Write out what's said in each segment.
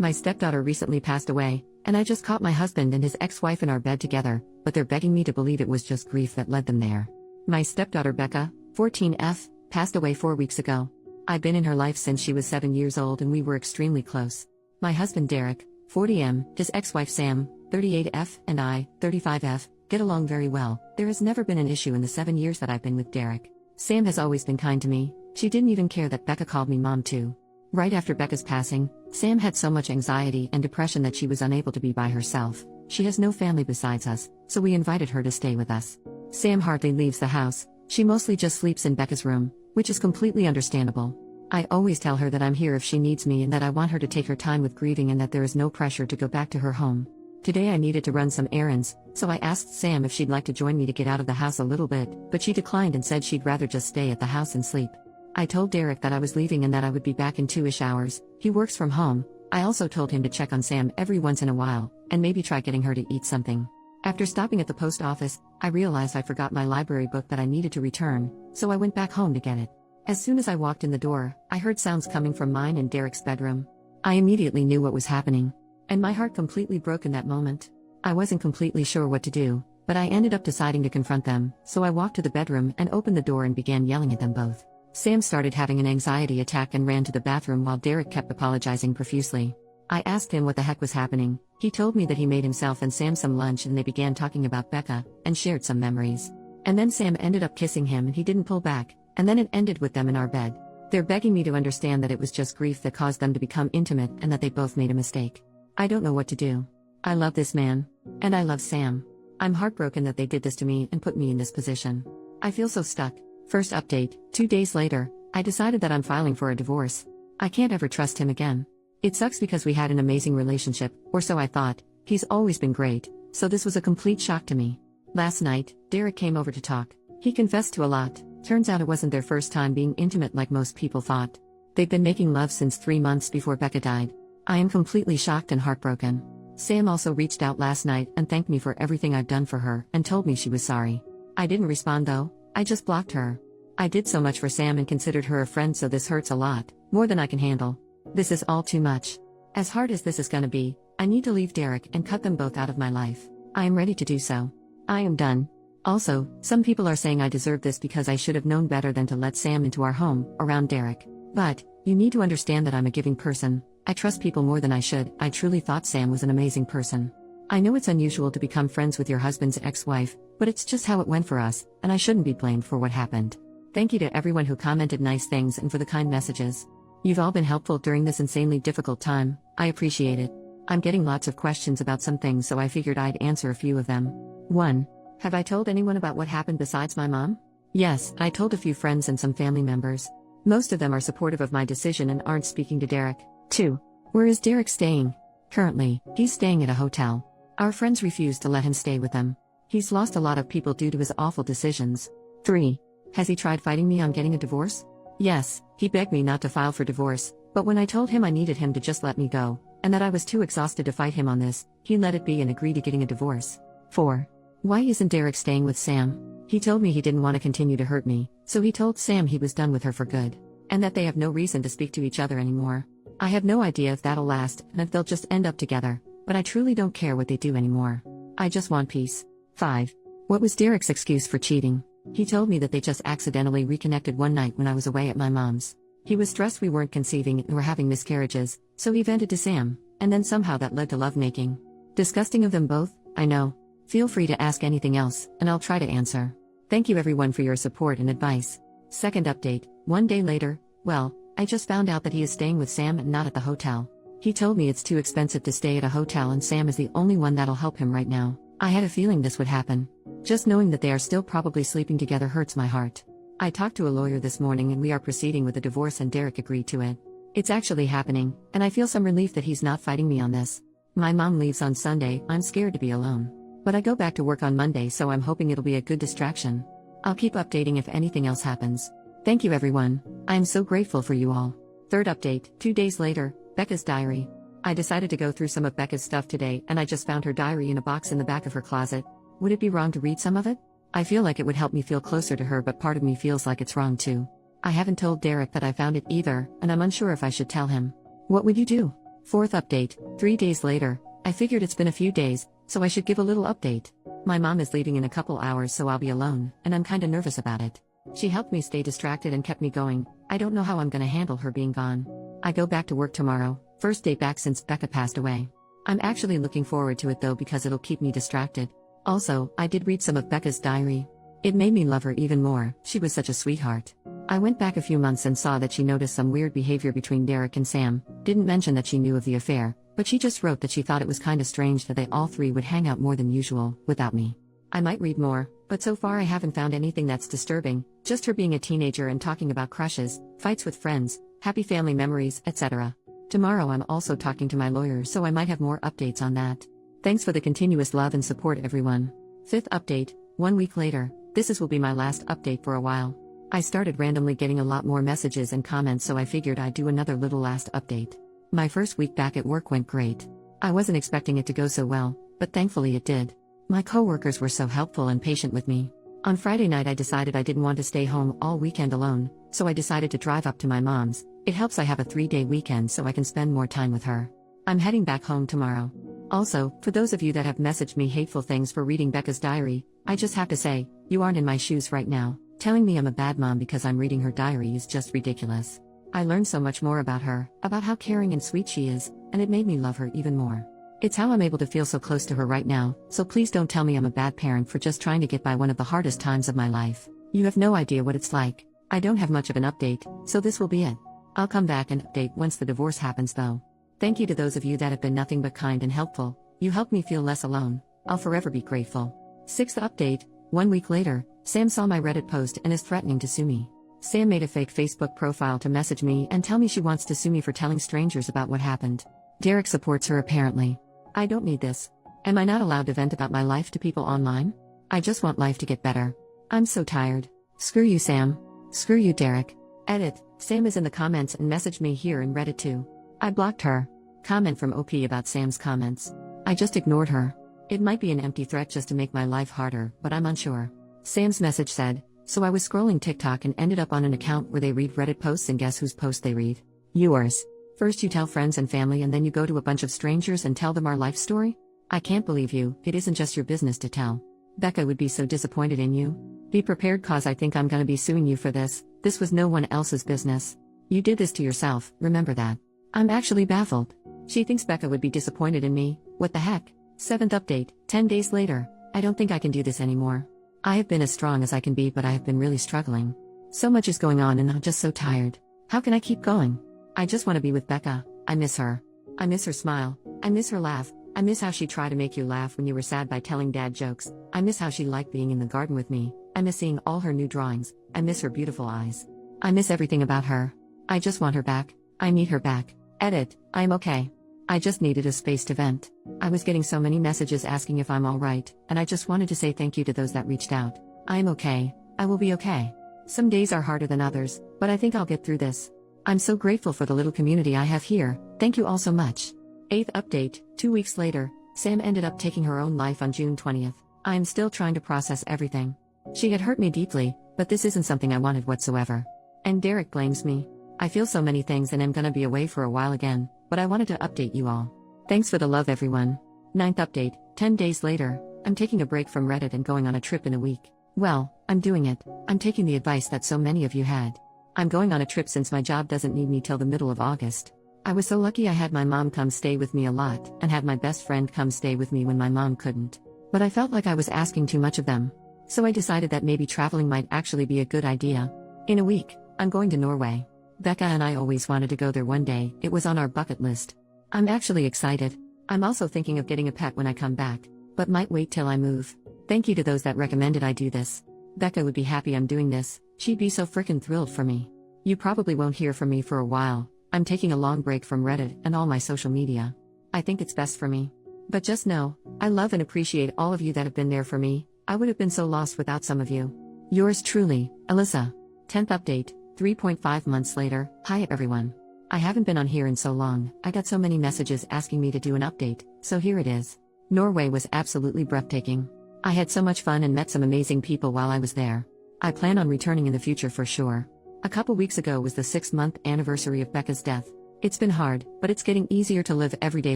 My stepdaughter recently passed away, and I just caught my husband and his ex-wife in our bed together, but they're begging me to believe it was just grief that led them there. My stepdaughter Becca, 14F, passed away 4 weeks ago. I've been in her life since she was 7 years old and we were extremely close. My husband Derek, 40M, his ex-wife Sam, 38F, and I, 35F, get along very well. There has never been an issue in the 7 years that I've been with Derek. Sam has always been kind to me. She didn't even care that Becca called me mom too. Right after Becca's passing, Sam had so much anxiety and depression that she was unable to be by herself. She has no family besides us, so we invited her to stay with us. Sam hardly leaves the house. She mostly just sleeps in Becca's room, which is completely understandable. I always tell her that I'm here if she needs me and that I want her to take her time with grieving and that there is no pressure to go back to her home. Today I needed to run some errands, so I asked Sam if she'd like to join me to get out of the house a little bit, but she declined and said she'd rather just stay at the house and sleep. I told Derek that I was leaving and that I would be back in 2-ish hours. He works from home. I also told him to check on Sam every once in a while, and maybe try getting her to eat something. After stopping at the post office, I realized I forgot my library book that I needed to return, so I went back home to get it. As soon as I walked in the door, I heard sounds coming from mine and Derek's bedroom. I immediately knew what was happening, and my heart completely broke in that moment. I wasn't completely sure what to do, but I ended up deciding to confront them, so I walked to the bedroom and opened the door and began yelling at them both. Sam started having an anxiety attack and ran to the bathroom while Derek kept apologizing profusely. I asked him what the heck was happening. He told me that he made himself and Sam some lunch and they began talking about Becca, and shared some memories. And then Sam ended up kissing him and he didn't pull back, and then it ended with them in our bed. They're begging me to understand that it was just grief that caused them to become intimate and that they both made a mistake. I don't know what to do. I love this man. And I love Sam. I'm heartbroken that they did this to me and put me in this position. I feel so stuck. First update, 2 days later, I decided that I'm filing for a divorce. I can't ever trust him again. It sucks because we had an amazing relationship, or so I thought. He's always been great, so this was a complete shock to me. Last night, Derek came over to talk. He confessed to a lot. Turns out it wasn't their first time being intimate like most people thought. They've been making love since 3 months before Becca died. I am completely shocked and heartbroken. Sam also reached out last night and thanked me for everything I've done for her and told me she was sorry. I didn't respond though. I just blocked her. I did so much for Sam and considered her a friend, so this hurts a lot, more than I can handle. This is all too much. As hard as this is gonna be, I need to leave Derek and cut them both out of my life. I am ready to do so. I am done. Also, some people are saying I deserve this because I should have known better than to let Sam into our home, around Derek. But, you need to understand that I'm a giving person. I trust people more than I should. I truly thought Sam was an amazing person. I know it's unusual to become friends with your husband's ex-wife, but it's just how it went for us, and I shouldn't be blamed for what happened. Thank you to everyone who commented nice things and for the kind messages. You've all been helpful during this insanely difficult time. I appreciate it. I'm getting lots of questions about some things, so I figured I'd answer a few of them. 1. Have I told anyone about what happened besides my mom? Yes, I told a few friends and some family members. Most of them are supportive of my decision and aren't speaking to Derek. 2. Where is Derek staying? Currently, he's staying at a hotel. Our friends refuse to let him stay with them. He's lost a lot of people due to his awful decisions. 3. Has he tried fighting me on getting a divorce? Yes, he begged me not to file for divorce, but when I told him I needed him to just let me go, and that I was too exhausted to fight him on this, he let it be and agreed to getting a divorce. 4. Why isn't Derek staying with Sam? He told me he didn't want to continue to hurt me, so he told Sam he was done with her for good, and that they have no reason to speak to each other anymore. I have no idea if that'll last and if they'll just end up together, but I truly don't care what they do anymore. I just want peace. 5. What was Derek's excuse for cheating? He told me that they just accidentally reconnected one night when I was away at my mom's. He was stressed we weren't conceiving and were having miscarriages, so he vented to Sam, and then somehow that led to lovemaking. Disgusting of them both, I know. Feel free to ask anything else, and I'll try to answer. Thank you everyone for your support and advice. Second update, 1 day later, well, I just found out that he is staying with Sam and not at the hotel. He told me it's too expensive to stay at a hotel and Sam is the only one that'll help him right now. I had a feeling this would happen. Just knowing that they are still probably sleeping together hurts my heart. I talked to a lawyer this morning and we are proceeding with the divorce and Derek agreed to it. It's actually happening, and I feel some relief that he's not fighting me on this. My mom leaves on Sunday. I'm scared to be alone. But I go back to work on Monday, so I'm hoping it'll be a good distraction. I'll keep updating if anything else happens. Thank you everyone. I am so grateful for you all. Third update, 2 days later, Becca's diary. I decided to go through some of Becca's stuff today and I just found her diary in a box in the back of her closet. Would it be wrong to read some of it? I feel like it would help me feel closer to her, but part of me feels like it's wrong too. I haven't told Derek that I found it either, and I'm unsure if I should tell him. What would you do? 4th update, 3 days later. I figured it's been a few days, so I should give a little update. My mom is leaving in a couple hours, so I'll be alone, and I'm kinda nervous about it. She helped me stay distracted and kept me going. I don't know how I'm gonna handle her being gone. I go back to work tomorrow, first day back since Becca passed away. I'm actually looking forward to it though because it'll keep me distracted. Also, I did read some of Becca's diary. It made me love her even more. She was such a sweetheart. I went back a few months and saw that she noticed some weird behavior between Derek and Sam. Didn't mention that she knew of the affair, but she just wrote that she thought it was kinda strange that they all three would hang out more than usual, without me. I might read more, but so far I haven't found anything that's disturbing, just her being a teenager and talking about crushes, fights with friends, happy family memories, etc. Tomorrow I'm also talking to my lawyer, so I might have more updates on that. Thanks for the continuous love and support, everyone. 5th update, 1 week later. This will be my last update for a while. I started randomly getting a lot more messages and comments, so I figured I'd do another little last update. My first week back at work went great. I wasn't expecting it to go so well, but thankfully it did. My coworkers were so helpful and patient with me. On Friday night I decided I didn't want to stay home all weekend alone, so I decided to drive up to my mom's. It helps I have a 3-day weekend so I can spend more time with her. I'm heading back home tomorrow. Also, for those of you that have messaged me hateful things for reading Becca's diary, I just have to say, you aren't in my shoes right now. Telling me I'm a bad mom because I'm reading her diary is just ridiculous. I learned so much more about her, about how caring and sweet she is, and it made me love her even more. It's how I'm able to feel so close to her right now, so please don't tell me I'm a bad parent for just trying to get by one of the hardest times of my life. You have no idea what it's like. I don't have much of an update, so this will be it. I'll come back and update once the divorce happens though. Thank you to those of you that have been nothing but kind and helpful. You helped me feel less alone. I'll forever be grateful. 6th update, 1 week later. Sam saw my Reddit post and is threatening to sue me. Sam made a fake Facebook profile to message me and tell me she wants to sue me for telling strangers about what happened. Derek supports her apparently. I don't need this. Am I not allowed to vent about my life to people online? I just want life to get better. I'm so tired. Screw you, Sam. Screw you, Derek. Edit. Sam is in the comments and messaged me here in Reddit too. I blocked her. Comment from OP about Sam's comments. I just ignored her. It might be an empty threat just to make my life harder, but I'm unsure. Sam's message said, so I was scrolling TikTok and ended up on an account where they read Reddit posts, and guess whose post they read? Yours. First you tell friends and family and then you go to a bunch of strangers and tell them our life story? I can't believe you. It isn't just your business to tell. Becca would be so disappointed in you. Be prepared cause I think I'm gonna be suing you for this. This was no one else's business. You did this to yourself, remember that. I'm actually baffled. She thinks Becca would be disappointed in me. What the heck? 7th update, 10 days later. I don't think I can do this anymore. I have been as strong as I can be, but I have been really struggling. So much is going on and I'm just so tired. How can I keep going? I just want to be with Becca. I miss her. I miss her smile. I miss her laugh. I miss how she tried to make you laugh when you were sad by telling dad jokes. I miss how she liked being in the garden with me. I miss seeing all her new drawings. I miss her beautiful eyes. I miss everything about her. I just want her back. I need her back. Edit. I'm okay. I just needed a space to vent. I was getting so many messages asking if I'm alright, and I just wanted to say thank you to those that reached out. I'm okay. I will be okay. Some days are harder than others, but I think I'll get through this. I'm so grateful for the little community I have here. Thank you all so much. 8th update, 2 weeks later. Sam ended up taking her own life on June 20th. I am still trying to process everything. She had hurt me deeply, but this isn't something I wanted whatsoever. And Derek blames me. I feel so many things and I'm gonna be away for a while again, but I wanted to update you all. Thanks for the love, everyone. 9th update, 10 days later. I'm taking a break from Reddit and going on a trip in a week. Well, I'm doing it. I'm taking the advice that so many of you had. I'm going on a trip since my job doesn't need me till the middle of August. I was so lucky I had my mom come stay with me a lot, and had my best friend come stay with me when my mom couldn't. But I felt like I was asking too much of them. So I decided that maybe traveling might actually be a good idea. In a week, I'm going to Norway. Becca and I always wanted to go there one day. It was on our bucket list. I'm actually excited. I'm also thinking of getting a pet when I come back, but might wait till I move. Thank you to those that recommended I do this. Becca would be happy I'm doing this. She'd be so frickin' thrilled for me. You probably won't hear from me for a while. I'm taking a long break from Reddit and all my social media. I think it's best for me. But just know, I love and appreciate all of you that have been there for me. I would have been so lost without some of you. Yours truly, Alyssa. 10th update, 3.5 months later. Hi everyone. I haven't been on here in so long. I got so many messages asking me to do an update, so here it is. Norway was absolutely breathtaking. I had so much fun and met some amazing people while I was there. I plan on returning in the future for sure. A couple weeks ago was the 6-month anniversary of Becca's death. It's been hard, but it's getting easier to live everyday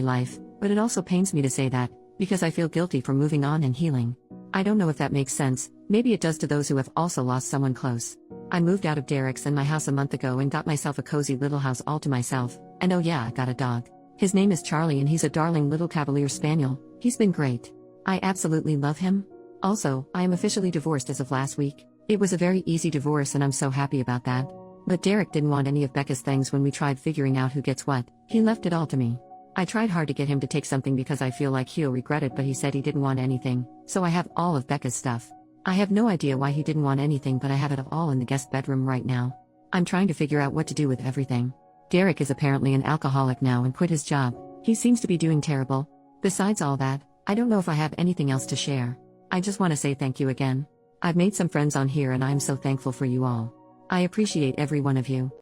life, but it also pains me to say that, because I feel guilty for moving on and healing. I don't know if that makes sense, maybe it does to those who have also lost someone close. I moved out of Derek's and my house a month ago and got myself a cozy little house all to myself, and oh yeah, I got a dog. His name is Charlie and he's a darling little Cavalier Spaniel. He's been great. I absolutely love him. Also, I am officially divorced as of last week. It was a very easy divorce and I'm so happy about that. But Derek didn't want any of Becca's things when we tried figuring out who gets what. He left it all to me. I tried hard to get him to take something because I feel like he'll regret it, but he said he didn't want anything, so I have all of Becca's stuff. I have no idea why he didn't want anything, but I have it all in the guest bedroom right now. I'm trying to figure out what to do with everything. Derek is apparently an alcoholic now and quit his job. He seems to be doing terrible. Besides all that, I don't know if I have anything else to share. I just want to say thank you again. I've made some friends on here and I am so thankful for you all. I appreciate every one of you.